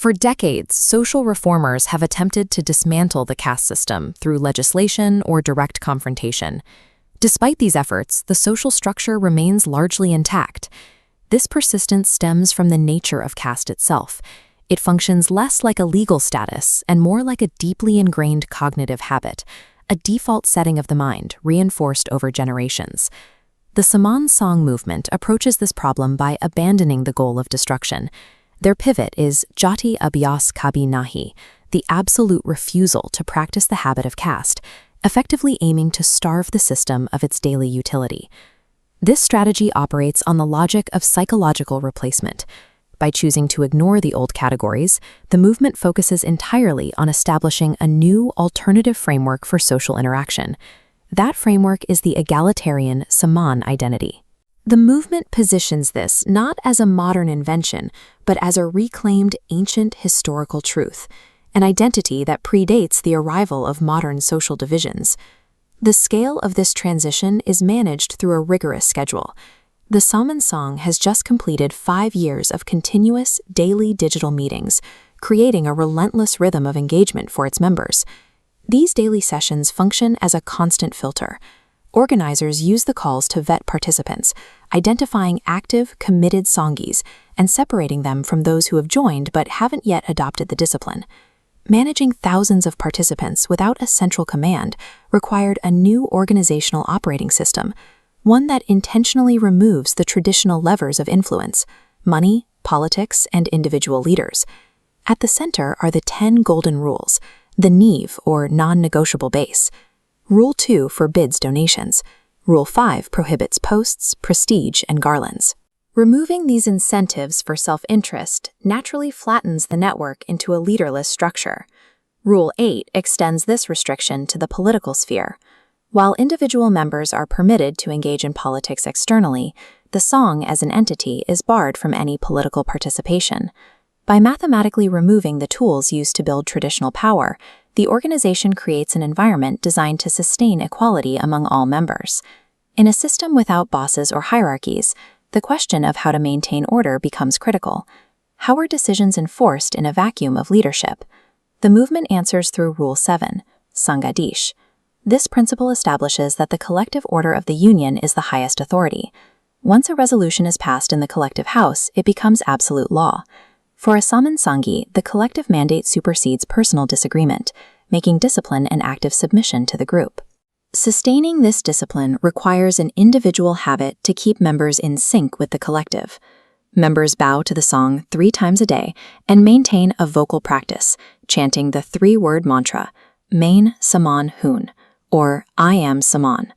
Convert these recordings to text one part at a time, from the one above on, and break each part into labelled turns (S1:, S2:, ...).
S1: For decades, social reformers have attempted to dismantle the caste system through legislation or direct confrontation. Despite these efforts, the social structure remains largely intact. This persistence stems from the nature of caste itself. It functions less like a legal status and more like a deeply ingrained cognitive habit, a default setting of the mind reinforced over generations. The saman movement approaches this problem by abandoning the goal of destruction. Their pivot is jati abhyas kabhi nahi, the absolute refusal to practice the habit of caste, effectively aiming to starve the system of its daily utility. This strategy operates on the logic of psychological replacement. By choosing to ignore the old categories, the movement focuses entirely on establishing a new alternative framework for social interaction. That framework is the egalitarian Saman identity. The movement positions this not as a modern invention, but as a reclaimed ancient historical truth, an identity that predates the arrival of modern social divisions. The scale of this transition is managed through a rigorous schedule. The Saman has just completed 5 years of continuous, daily digital meetings, creating a relentless rhythm of engagement for its members. These daily sessions function as a constant filter. Organizers use the calls to vet participants, identifying active, committed sanghis and separating them from those who have joined but haven't yet adopted the discipline. Managing thousands of participants without a central command required a new organizational operating system, one that intentionally removes the traditional levers of influence: money, politics, and individual leaders. At the center are the 10 golden rules, the neve or non-negotiable base. Rule 2 forbids donations. Rule 5 prohibits posts, prestige, and garlands. Removing these incentives for self-interest naturally flattens the network into a leaderless structure. Rule 8 extends this restriction to the political sphere. While individual members are permitted to engage in politics externally, the sangh as an entity is barred from any political participation. By mathematically removing the tools used to build traditional power, the organization creates an environment designed to sustain equality among all members. In a system without bosses or hierarchies, the question of how to maintain order becomes critical. How are decisions enforced in a vacuum of leadership? The movement answers through Rule 7, sangh. This principle establishes that the collective order of the union is the highest authority. Once a resolution is passed in the collective house, it becomes absolute law. For a saman sanghi, the collective mandate supersedes personal disagreement, making discipline an active submission to the group. Sustaining this discipline requires an individual habit to keep members in sync with the collective. Members bow to the sangh 3 times a day and maintain a vocal practice, chanting the 3-word mantra, Main Saman Hun, or I am Saman.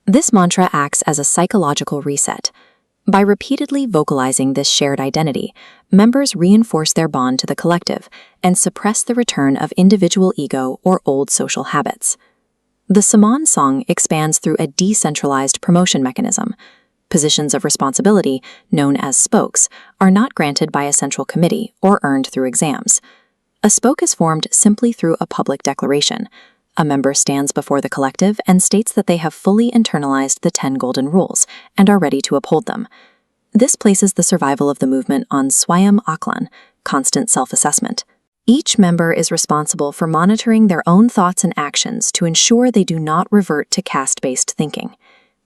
S1: This mantra acts as a psychological reset. By repeatedly vocalizing this shared identity, members reinforce their bond to the collective and suppress the return of individual ego or old social habits. The Saman sangh expands through a decentralized promotion mechanism. Positions of responsibility, known as spokes, are not granted by a central committee or earned through exams. A spoke is formed simply through a public declaration. A member stands before the collective and states that they have fully internalized the 10 golden rules and are ready to uphold them. This places the survival of the movement on swayam aklan, constant self-assessment. Each member is responsible for monitoring their own thoughts and actions to ensure they do not revert to caste-based thinking.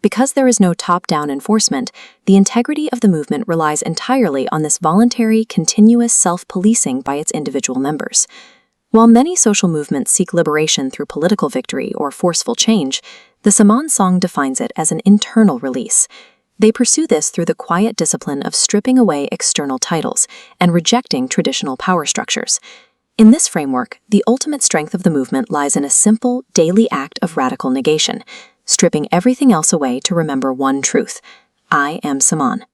S1: Because there is no top-down enforcement, the integrity of the movement relies entirely on this voluntary, continuous self-policing by its individual members. While many social movements seek liberation through political victory or forceful change, the Saman sangh defines it as an internal release. They pursue this through the quiet discipline of stripping away external titles and rejecting traditional power structures. In this framework, the ultimate strength of the movement lies in a simple, daily act of radical negation, stripping everything else away to remember one truth: I am Saman.